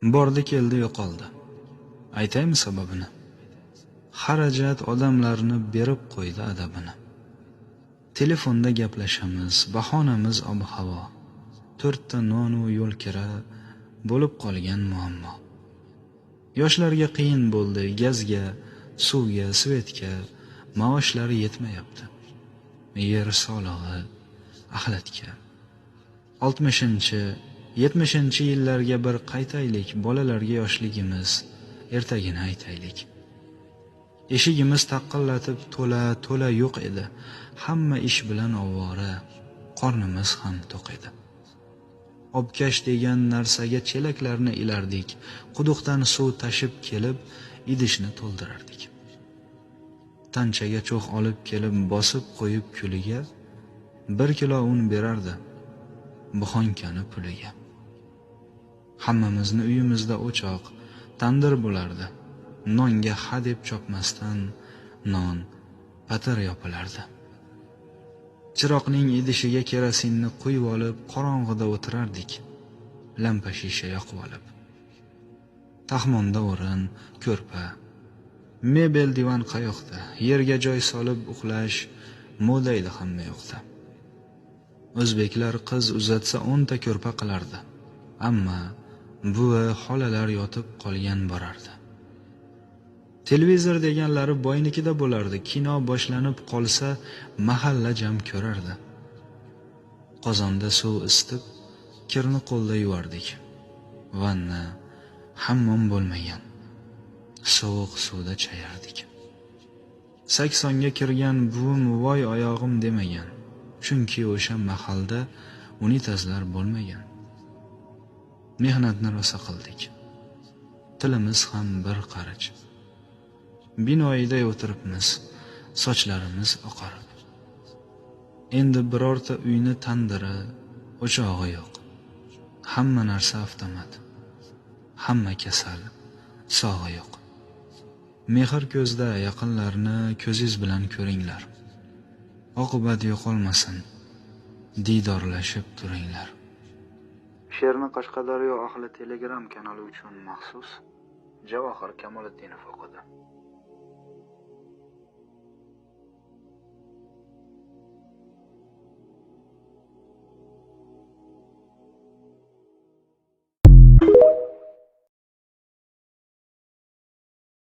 Bordi keldi yo'qoldi. Aytaymi sababini? Xarajat odamlarni berib qo'ydi adabini. Telefonda gaplashamiz, bahonamiz ob-havo. 4 ta non u yo'l kira bo'lib qolgan muammo. Yoshlarga qiyin bo'ldi gazga, suvga, svetga, maoshlari yetmayapti. Yer solig'i, axlatga. 60-70-yillarga bir qaytaylik, bolalarga yoshligimiz, ertagini aytaylik. Eshigimiz taqillatib to'la yo'q edi. Hamma ish bilan ovora, qornimiz ham to'q edi. Obkash degan narsaga chelaklarni ilardik. Quduqdan suv tashib kelib, idishni to'ldirardik. Tanchaga cho'g' olib kelib bosib qo'yib kuliga 1 kilo un berardi. Buxonkani puliga. Hammamizni uyimizda o'choq, tandir bo'lardi. Nonga ha deb chopmasdan non patir yopilardi. Chiroqning idishiga kerosinni quyib olib, qorong'ida o'tirardik. Lampa shisha yoqib olib. Taxmonda o'rin, ko'rpa, mebel divan qayoqda, yerga joy solib uxlash moda edi hamma yoqda. O'zbeklar qiz uzatsa 10 ta ko'rpa qilardi. Ammo buvi, xolalar yotib qolgan borardi. Televizor deganlari boynikida bo'lardi. Kino boshlanib qolsa, mahalla jam ko'rardi. Qozonda suv isitib, kirni qo'lda yuvardik. Vanna, hammom bo'lmagan. Sovuq suvda chayardik. 80 ga kirgan buvim voy oyog'im demagan. Chunki o'sha mahalda unitazlar bo'lmagan. Mehnatni rosa qildik. Tilimiz ham bir qarich. Binoyida o'tiribmiz, sochlarimiz oqarib. Endi birorta uyni tandiri, o'chog'i yo'q. Hamma narsa avtomat. Hamma kasal, sog'i yo'q. Mehr ko'zda, yaqinlarni ko'zingiz bilan ko'ringlar. Oqibat yo'qolmasin. Didorlashib turinglar. She'rni Qashqadaryo ahli Telegram kanali uchun maxsus Javohir Kamoliddinov o'qidi.